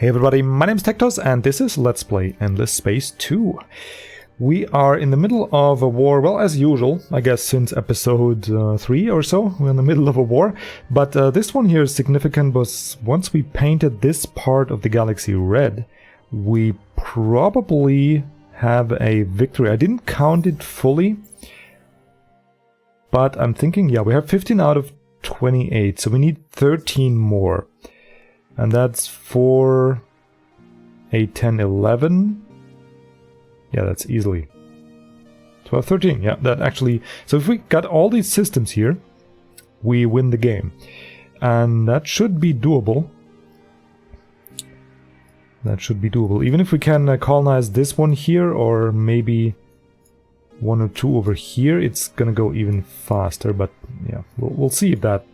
Hey everybody, my name is TecToss and this is Let's Play Endless Space 2. We are in the middle of a war, well, as usual, I guess since episode 3 or so, we're in the middle of a war. But this one here is significant because once we painted this part of the galaxy red, we probably have a victory. I didn't count it fully, but I'm thinking, yeah, we have 15 out of 28, so we need 13 more. And that's for 8, 10, 11. Yeah, that's easily 12, 13. Yeah, that actually... So if we got all these systems here, we win the game. And that should be doable. That should be doable. Even if we can colonize this one here, or maybe one or two over here, it's gonna go even faster. But yeah, we'll see if that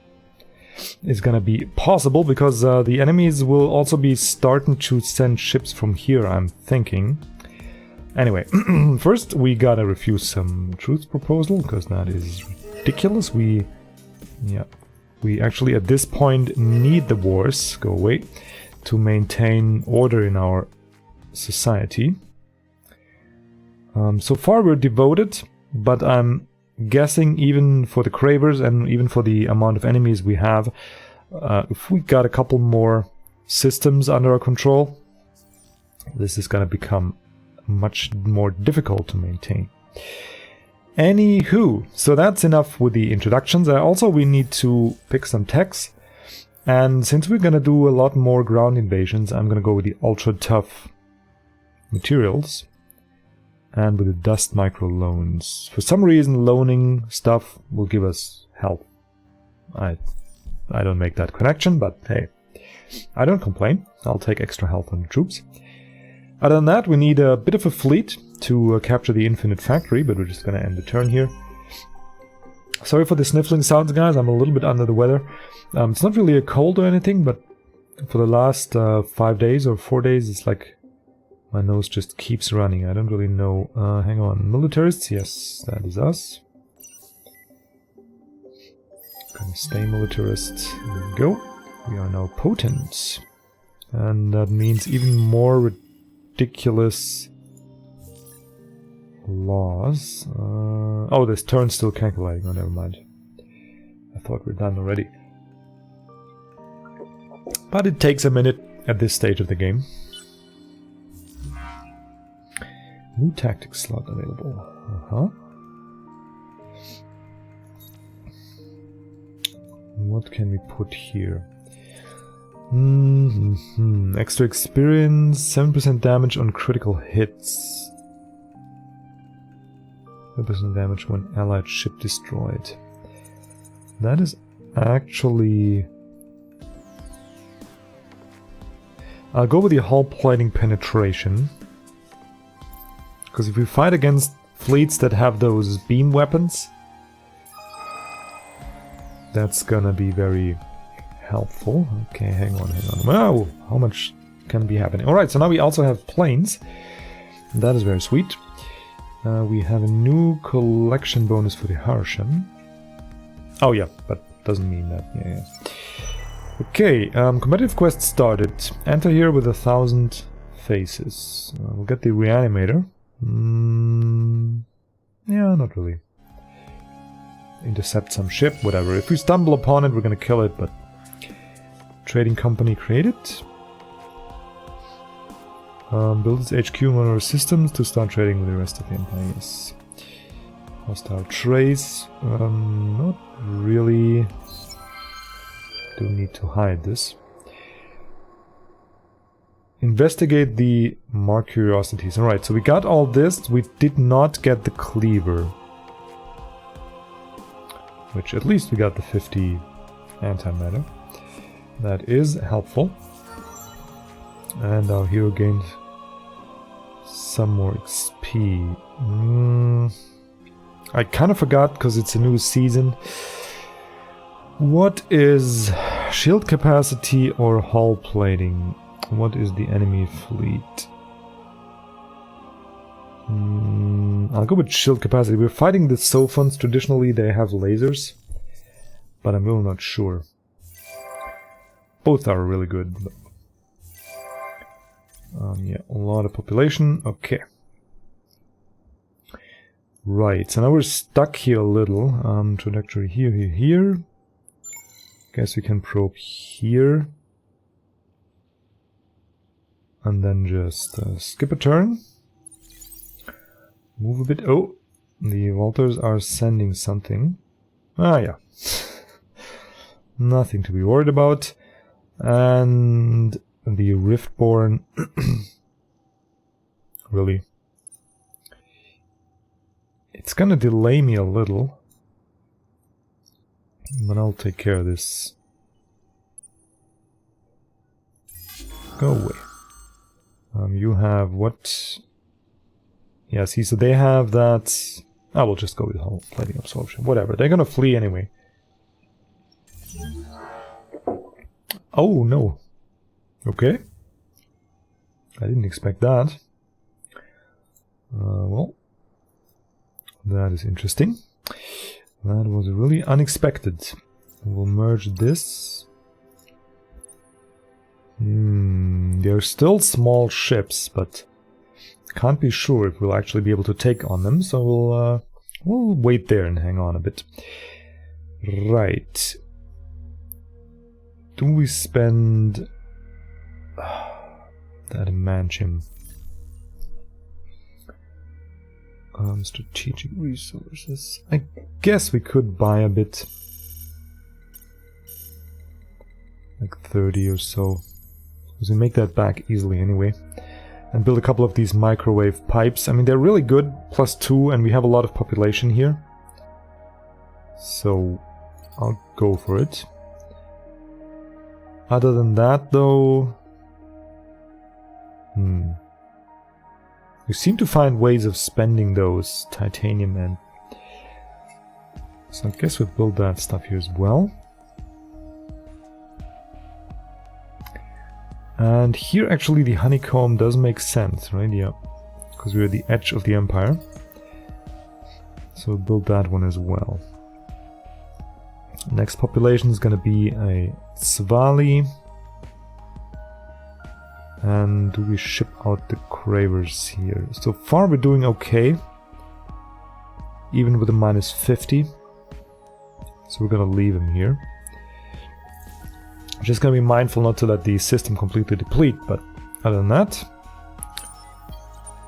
is gonna be possible, because the enemies will also be starting to send ships from here, I'm thinking. Anyway, first we gotta refuse some truce proposal, because that is ridiculous. We actually at this point need the wars, go away, to maintain order in our society. So far we're devoted, but I'm guessing even for the Cravers and even for the amount of enemies we have, if we got a couple more systems under our control, this is gonna become much more difficult to maintain. Anywho, so that's enough with the introductions. Also we need to pick some techs, and since we're gonna do a lot more ground invasions, I'm gonna go with the ultra tough materials and with the dust micro loans. For some reason, loaning stuff will give us health. I don't make that connection, but hey, I don't complain. I'll take extra health on the troops. Other than that, we need a bit of a fleet to capture the infinite factory, but we're just gonna end the turn here. Sorry for the sniffling sounds, guys. I'm a little bit under the weather. It's not really a cold or anything, but for the last 5 days or 4 days, it's like my nose just keeps running. I don't really know. Hang on. Militarists? Yes, that is us. Gonna stay militarist. There we go. We are now potent. And that means even more ridiculous laws. Oh, this turn's still calculating. Oh, never mind. I thought we're done already. But it takes a minute at this stage of the game. New tactics slot available. What can we put here? Extra experience, 7% damage on critical hits. 7% damage when allied ship destroyed. That is actually... I'll go with the hull plating penetration. Because if we fight against fleets that have those beam weapons, that's gonna be very helpful. Okay, hang on. Wow, how much can be happening? Alright, so now we also have planes. That is very sweet. We have a new collection bonus for the Harshan. Oh yeah, but doesn't mean that. Yeah. Okay, competitive quest started. Enter here with 1,000 faces. We'll get the reanimator. Yeah, not really. Intercept some ship, whatever. If we stumble upon it, we're gonna kill it, but... Trading company created. Build its HQ on our systems to start trading with the rest of the empire, yes. Hostile trace. Not really. Don't need to hide this. Investigate the mark curiosities. Alright, so we got all this. We did not get the cleaver. Which at least we got the 50 antimatter. That is helpful. And our hero gained some more XP. I kind of forgot because it's a new season. What is shield capacity or hull plating? What is the enemy fleet? I'll go with shield capacity. We're fighting the Sophons. Traditionally they have lasers, but I'm really not sure. Both are really good. Yeah, a lot of population. Okay. Right, so now we're stuck here a little. Trajectory here, here, here. Guess we can probe here. And then just skip a turn. Move a bit. Oh, the Walters are sending something. Ah, yeah. Nothing to be worried about. And the Riftborn. Really. It's gonna delay me a little. But I'll take care of this. Go away. You have what? Yeah, see, so they have that. I will just go with whole plating absorption. Whatever. They're gonna flee anyway. Oh, no. Okay. I didn't expect that. Well, that is interesting. That was really unexpected. We'll merge this. They're still small ships, but can't be sure if we'll actually be able to take on them, so we'll wait there and hang on a bit. Right. Do we spend that mansion? Strategic resources. I guess we could buy a bit. Like 30 or so. Because we make that back easily anyway. And build a couple of these microwave pipes. I mean, they're really good. +2, and we have a lot of population here. So, I'll go for it. Other than that, though... We seem to find ways of spending those titanium and... So I guess we'll build that stuff here as well. And here actually the honeycomb does make sense, right? Yeah. Because we're at the edge of the empire. So we'll build that one as well. Next population is going to be a Svali. And do we ship out the Cravers here? So far we're doing okay. Even with a -50. So we're gonna leave him here. Just gonna be mindful not to let the system completely deplete, but other than that,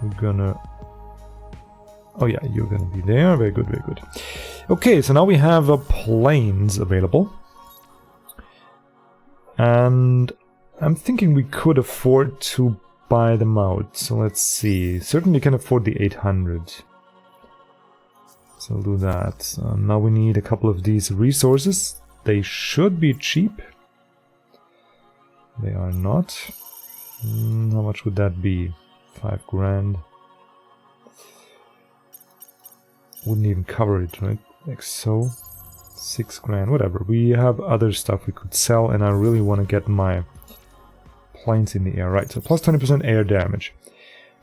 we're gonna... Oh yeah, you're gonna be there. Very good, very good. Okay, so now we have planes available. And I'm thinking we could afford to buy them out. So let's see. Certainly can afford the 800. So I'll do that. Now we need a couple of these resources. They should be cheap. They are not. How much would that be? 5 grand. Wouldn't even cover it, right? Like so. 6 grand, whatever. We have other stuff we could sell, and I really want to get my planes in the air. Right, so plus 20% air damage.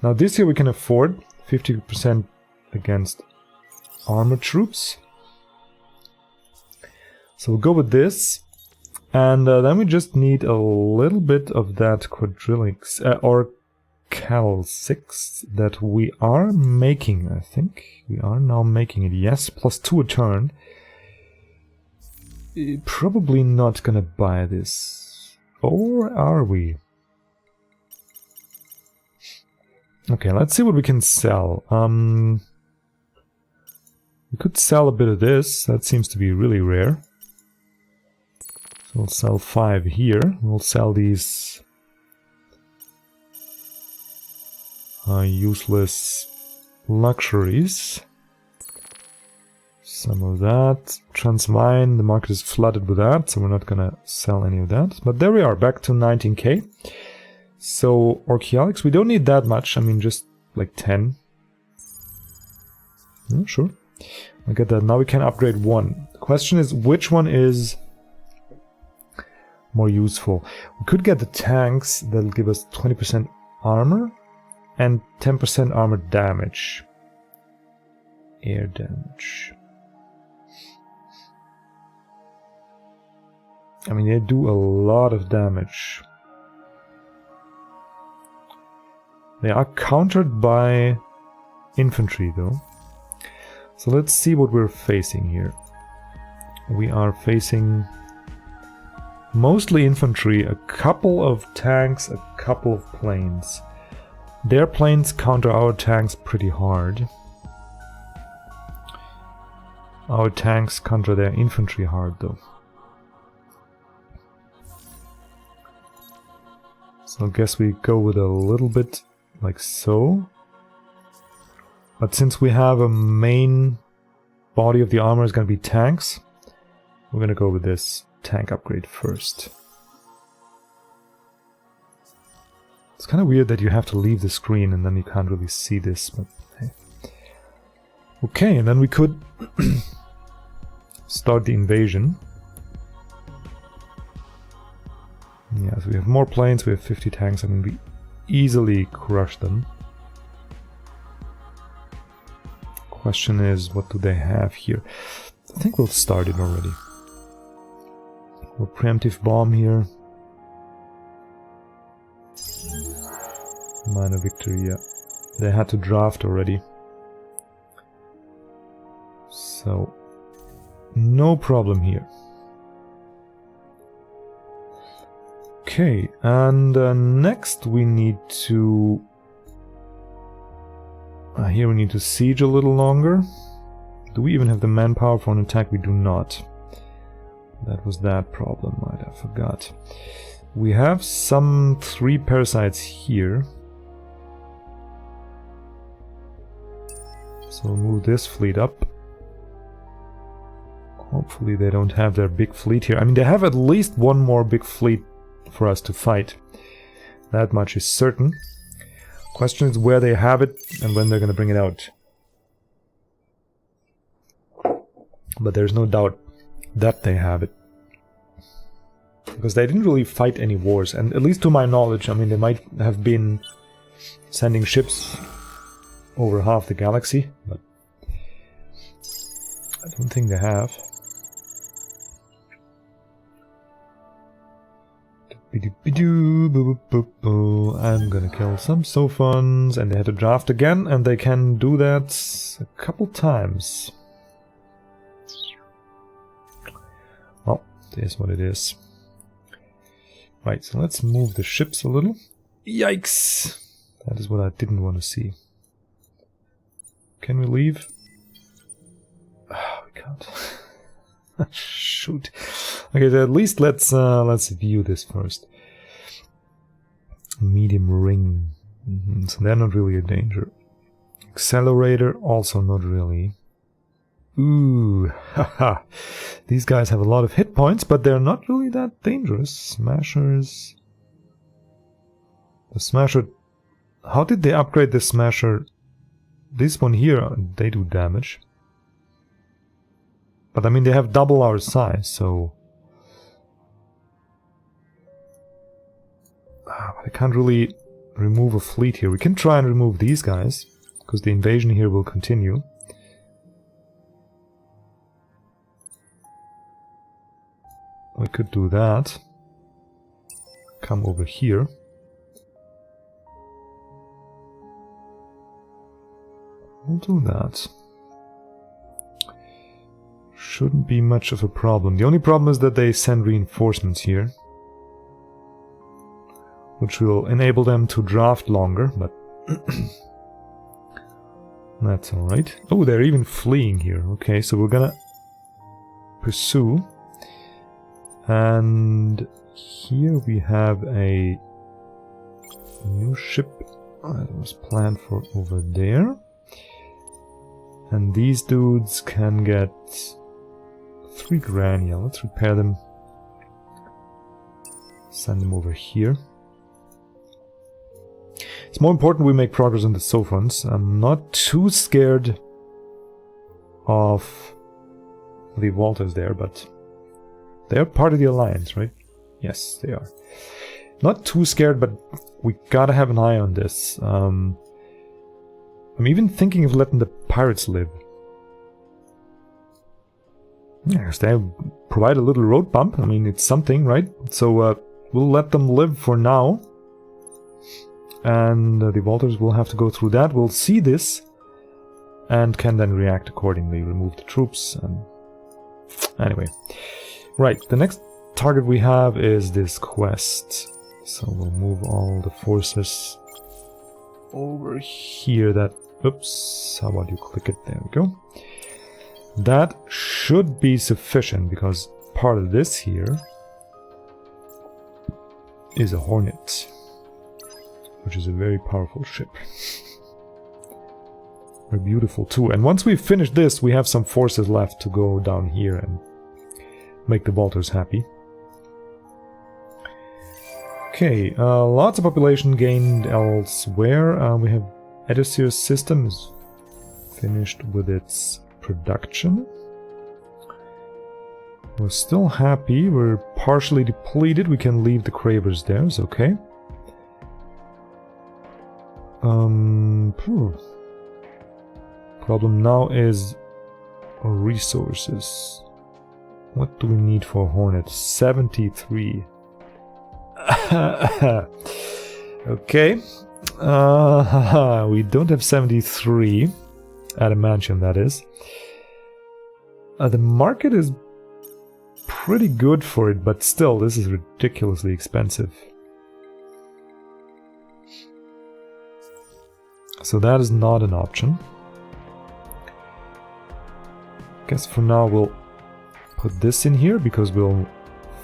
Now this here we can afford 50% against armored troops. So we'll go with this. And then we just need a little bit of that quadrillics, or Cal 6 that we are making, I think. We are now making it, yes, +2 a turn. Probably not gonna buy this. Or are we? Okay, let's see what we can sell. We could sell a bit of this. That seems to be really rare. So we'll sell 5 here. We'll sell these useless luxuries. Some of that. Transmine, the market is flooded with that, so we're not gonna sell any of that. But there we are, back to 19k. So, archaeologics, we don't need that much, I mean just like 10. Yeah, sure. I'll get that. Now we can upgrade one. The question is, which one is more useful? We could get the tanks, that'll give us 20% armor and 10% armor damage. Air damage. I mean, they do a lot of damage. They are countered by infantry though. So let's see what we're facing here. We are facing mostly infantry, a couple of tanks, a couple of planes. Their planes counter our tanks pretty hard. Our tanks counter their infantry hard though. So I guess we go with a little bit like so. But since we have a main body of the armor is going to be tanks, we're going to go with this tank upgrade first. It's kind of weird that you have to leave the screen and then you can't really see this, but hey. Okay, and then we could start the invasion. Yeah, so we have more planes, we have 50 tanks, I mean we easily crush them. Question is, what do they have here? I think we'll start it already. We'll preemptive bomb here. Minor victory, yeah. They had to draft already. So, no problem here. Okay, and next we need to... here we need to siege a little longer. Do we even have the manpower for an attack? We do not. That was that problem, right? I forgot. We have some 3 parasites here. So we'll move this fleet up. Hopefully they don't have their big fleet here. I mean, they have at least one more big fleet for us to fight. That much is certain. Question is where they have it and when they're going to bring it out. But there's no doubt that they have it. Because they didn't really fight any wars, and at least to my knowledge, I mean, they might have been sending ships over half the galaxy, but I don't think they have. I'm gonna kill some Sophons, and they had to draft again, and they can do that a couple times. Well, it is what it is. Right, so let's move the ships a little. Yikes! That is what I didn't want to see. Can we leave? Oh, we can't. Shoot. Okay, so at least let's view this first. Medium ring. So they're not really a danger. Accelerator, also not really. Ooh, haha. These guys have a lot of hit points, but they're not really that dangerous. Smashers. The Smasher... How did they upgrade the Smasher? This one here, they do damage. But I mean, they have double our size, so... I can't really remove a fleet here. We can try and remove these guys, because the invasion here will continue. We could do that. Come over here. We'll do that. Shouldn't be much of a problem. The only problem is that they send reinforcements here, which will enable them to draft longer, but that's alright. Oh, they're even fleeing here. Okay, so we're gonna pursue. And here we have a new ship that was planned for over there. And these dudes can get 3 grand. Yeah, let's repair them. Send them over here. It's more important we make progress on the Sophons. I'm not too scared of the Walters there, but they're part of the Alliance, right? Yes, they are. Not too scared, but we gotta have an eye on this. I'm even thinking of letting the pirates live. Yes, they provide a little road bump. I mean, it's something, right? So we'll let them live for now. and the Volters will have to go through that. We'll see this and can then react accordingly, remove the troops, and anyway. Right, the next target we have is this quest. So we'll move all the forces over here. That, oops, how about you click it? There we go. That should be sufficient, because part of this here is a Hornet, which is a very powerful ship. Very beautiful too. And once we've finished this, we have some forces left to go down here and make the Volters happy. Okay, lots of population gained elsewhere. We have Edisir's system is finished with its production. We're still happy. We're partially depleted. We can leave the Cravers there. It's okay. Problem now is resources. What do we need for Hornet? 73. Okay. We don't have 73. Adamantium, that is. The market is pretty good for it, but still, this is ridiculously expensive. So that is not an option. Guess for now we'll put this in here, because we're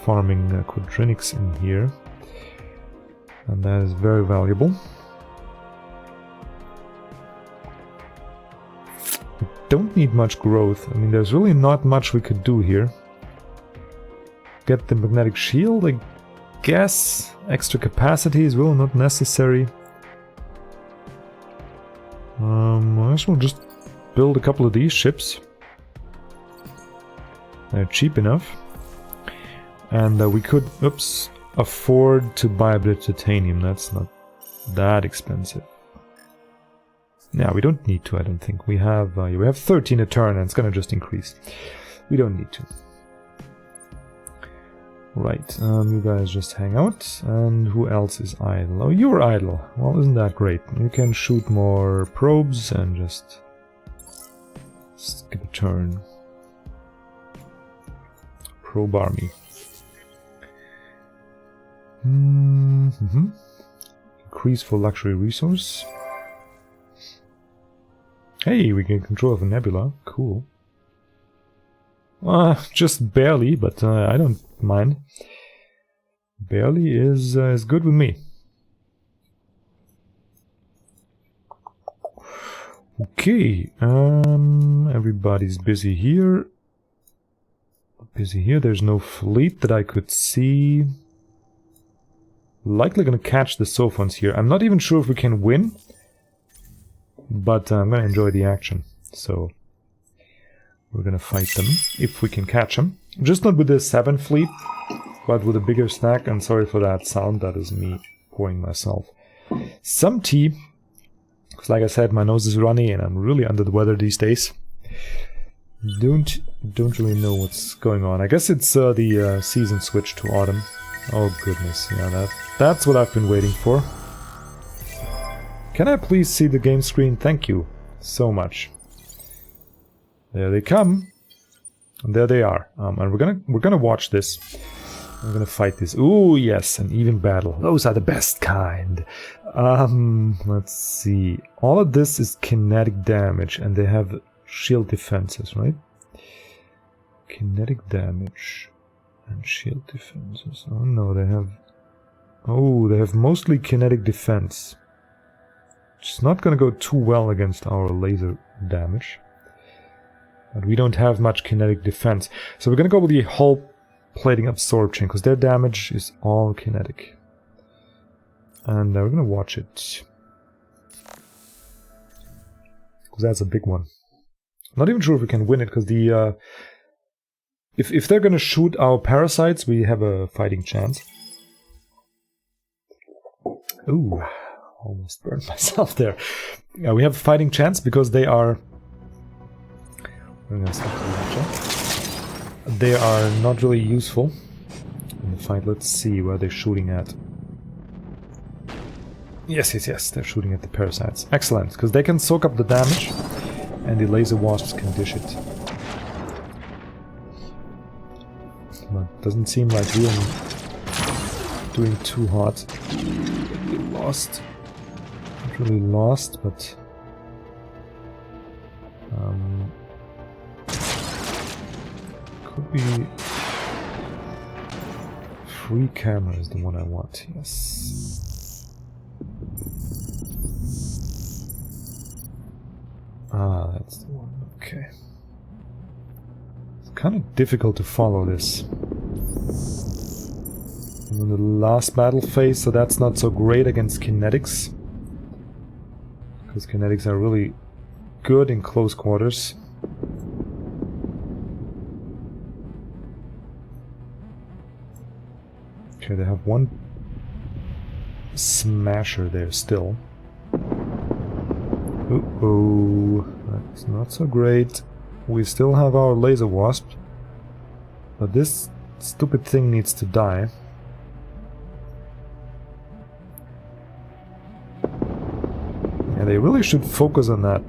farming quadrinics in here. And that is very valuable. We don't need much growth. I mean, there's really not much we could do here. Get the magnetic shield, I guess. Extra capacity is really not necessary. I guess we'll just build a couple of these ships. They're cheap enough. And we could, oops, afford to buy a bit of titanium. That's not that expensive. Yeah, we don't need to, I don't think. We have 13 a turn, and it's gonna just increase. We don't need to. Right, you guys just hang out. And who else is idle? Oh, you're idle. Well, isn't that great? You can shoot more probes and just skip a turn. Probe army. Increase for luxury resource. Hey, we get control of a nebula. Cool. Just barely, but I don't mind. Barely is good with me. Okay, everybody's busy here. There's no fleet that I could see. Likely gonna catch the Sophons here. I'm not even sure if we can win, but I'm gonna enjoy the action. So we're gonna fight them if we can catch them. Just not with the 7 fleet, but with a bigger stack. And sorry for that sound. That is me pouring myself some tea. Because like I said, my nose is runny and I'm really under the weather these days. Don't really know what's going on. I guess it's the season switch to autumn. Oh goodness, yeah, that's what I've been waiting for. Can I please see the game screen? Thank you so much. There they come. And there they are. And we're gonna watch this. We're gonna fight this. Ooh, yes, an even battle. Those are the best kind. Let's see. All of this is kinetic damage, and they have shield defenses, right? Kinetic damage and shield defenses. Oh no, they have... Oh, they have mostly kinetic defense. It's not gonna go too well against our laser damage. But we don't have much kinetic defense. So we're gonna go with the hull plating absorption, because their damage is all kinetic. And we're gonna watch it. Because that's a big one. Not even sure if we can win it, because the... If they're gonna shoot our parasites, we have a fighting chance. Ooh, almost burned myself there. Yeah, we have a fighting chance because they are... They are not really useful in the fight. Let's see where they're shooting at. Yes, yes, yes, they're shooting at the parasites. Excellent, because they can soak up the damage, and the laser wasps can dish it. But doesn't seem like we're doing too hot. Lost. Not really lost, but... could be... Free camera is the one I want, yes. Ah, that's the one, okay. It's kind of difficult to follow this. I'm in the last battle phase, so that's not so great against kinetics. Because kinetics are really good in close quarters. Okay, they have one smasher there still. Uh-oh, that's not so great. We still have our laser wasp, but this stupid thing needs to die. Yeah, they really should focus on that.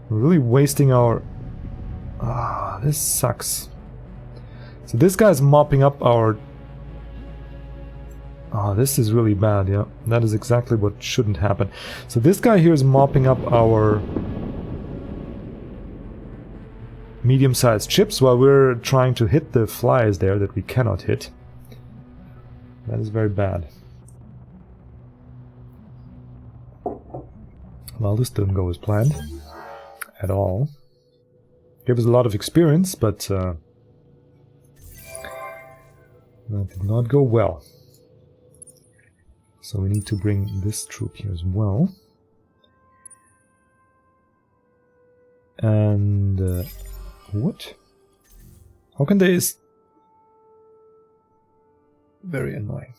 We're really wasting our... Ah, this sucks. So this guy's mopping up our... Oh, this is really bad, yeah. That is exactly what shouldn't happen. So this guy here is mopping up our medium-sized chips while we're trying to hit the flies there that we cannot hit. That is very bad. Well, this didn't go as planned. At all. Gave us a lot of experience, but that did not go well. So we need to bring this troop here as well. And what? How can they... Very annoying.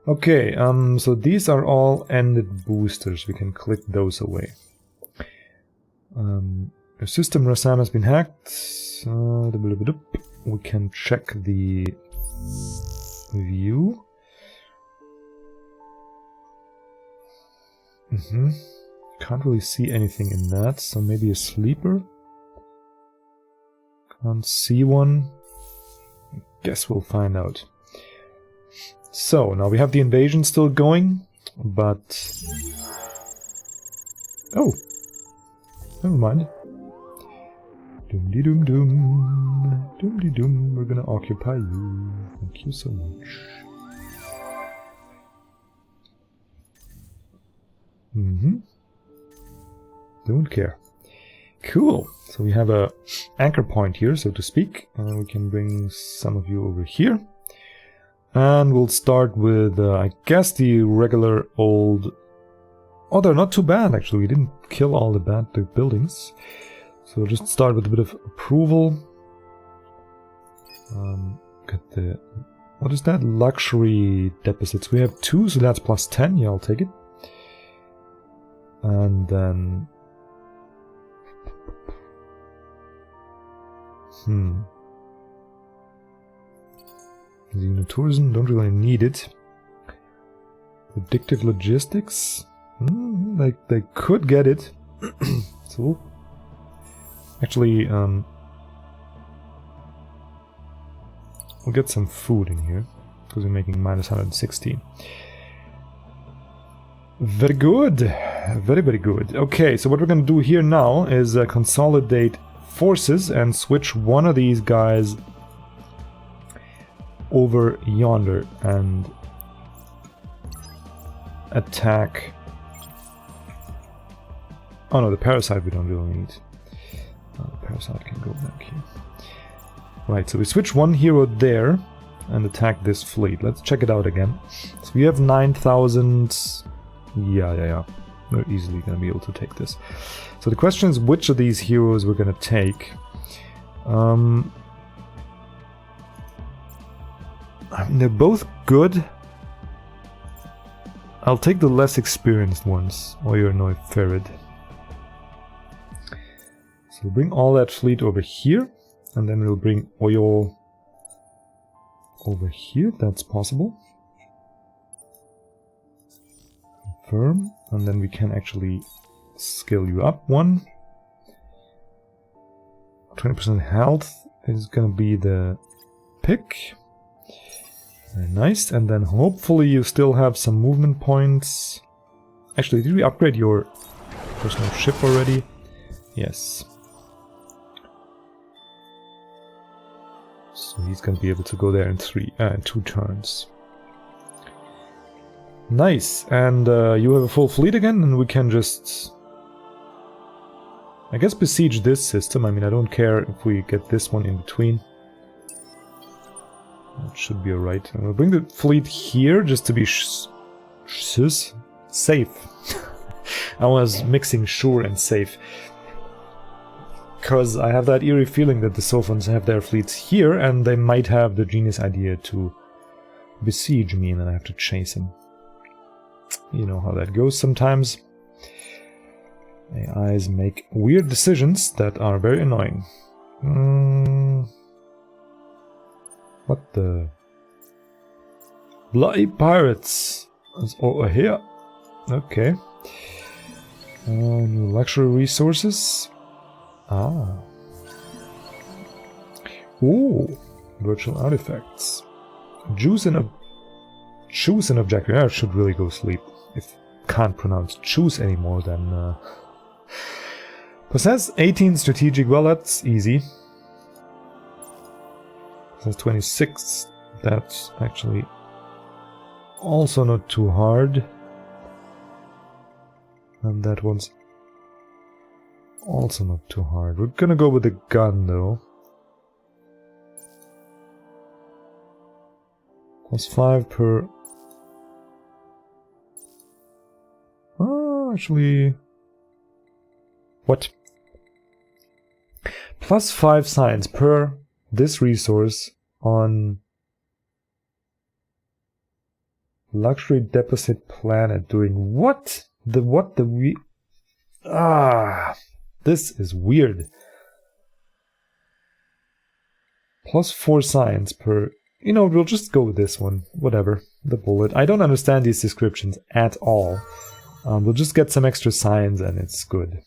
Okay, so these are all ended boosters. We can click those away. Your system Rasan has been hacked. We can check the view. Can't really see anything in that, so maybe a sleeper? Can't see one. I guess we'll find out. So, now we have the invasion still going, but... Oh! Never mind. Doom-de-doom-doom. Doom-de-doom. We're gonna occupy you. Thank you so much. Don't care. Cool. So we have a anchor point here, so to speak. We can bring some of you over here. And we'll start with, I guess, the regular old... Oh, they're not too bad, actually. We didn't kill all the bad buildings. So we'll just start with a bit of approval. Get the... What is that? Luxury deposits. We have 2, so that's plus 10. Yeah, I'll take it. And then... Xenotourism, don't really need it. Predictive logistics? They could get it. So... Actually, we'll get some food in here, because we're making minus 116. Very good. Very, very good. Okay, so what we're going to do here now is consolidate forces and switch one of these guys over yonder and attack... Oh no, the parasite we don't really need. The parasite can go back here. Right, so we switch one hero there and attack this fleet. Let's check it out again. So we have 9,000... Yeah. We're easily going to be able to take this. So the question is which of these heroes we're going to take. I mean, they're both good. I'll take the less experienced ones. Oyor Ferid. So we'll bring all that fleet over here. And then we'll bring Oyo over here, if that's possible. confirm, and then we can actually scale you up 1. 20% health is gonna be the pick. Very nice, and then hopefully you still have some movement points. Actually, did we upgrade your personal ship already? Yes. So he's gonna be able to go there in 2 turns. Nice, and you have a full fleet again, and we can just, I guess, besiege this system. I mean, I don't care if we get this one in between. That should be alright. And we'll bring the fleet here just to be safe. I was mixing sure and safe. Because I have that eerie feeling that the Sophons have their fleets here, and they might have the genius idea to besiege me, and then I have to chase them. You know how that goes sometimes. AIs make weird decisions that are very annoying. What the? Bloody pirates! It's over here. Okay. New luxury resources. Ah. Ooh. Virtual artifacts. Choose an objective. I should really go sleep. If can't pronounce choose anymore, then possess 18 strategic. Well, that's easy. Possess 26. That's actually also not too hard. And that one's also not too hard. We're gonna go with the gun though. +5 per... Oh, actually... What? +5 science per this resource on luxury deposit planet. Doing what? This is weird. +4 science per... You know, we'll just go with this one. Whatever. The bullet. I don't understand these descriptions at all. We'll just get some extra science and it's good.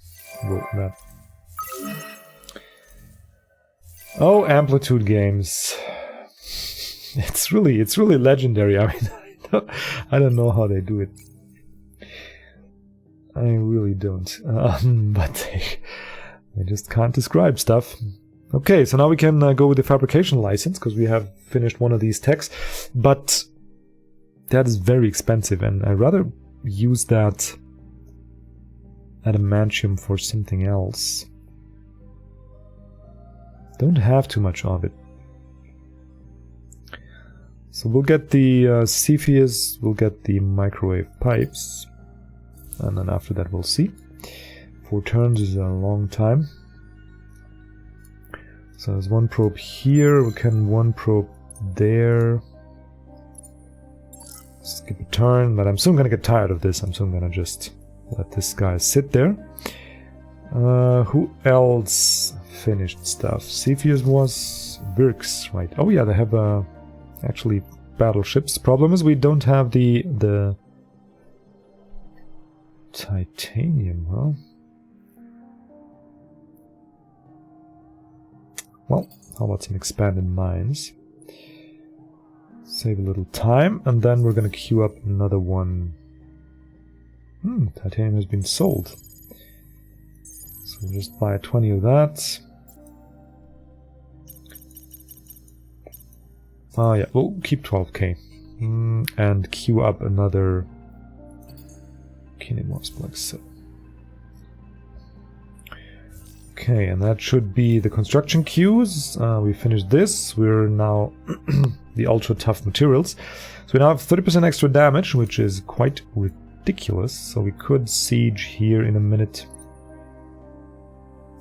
Oh, Amplitude games. It's really legendary. I mean, I don't know how they do it. I really don't. But they just can't describe stuff. Okay, so now we can go with the fabrication license, because we have finished one of these techs. But that is very expensive, and I'd rather use that adamantium for something else. Don't have too much of it. So we'll get the Cepheus, we'll get the microwave pipes, and then after that we'll see. 4 turns is a long time. So there's 1 probe here, we can 1 probe there. Skip a turn, but I'm soon gonna get tired of this. I'm soon gonna just let this guy sit there. Who else finished stuff? Cepheus was Virks, right? Oh yeah, they have actually battleships. Problem is we don't have the titanium, huh? Well, how about some expanded mines? Save a little time, and then we're gonna queue up another one. Titanium has been sold. So we'll just buy 20 of that. Ah, yeah, we'll keep 12k. And queue up another Kinemorsplex. So. Okay, and that should be the construction queues. We finished this. We're now the ultra tough materials. So we now have 30% extra damage, which is quite ridiculous. So we could siege here in a minute.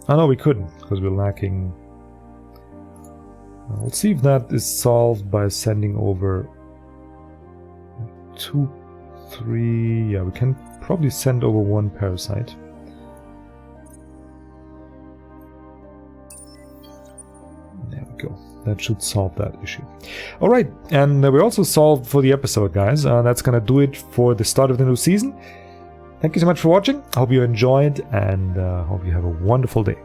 Oh no, we couldn't, because we're lacking. We'll see if that is solved by sending over 2, 3. Yeah, we can probably send over 1 parasite. There we go. That should solve that issue. Alright, and we're also solved for the episode, guys. That's gonna do it for the start of the new season. Thank you so much for watching. I hope you enjoyed, and hope you have a wonderful day.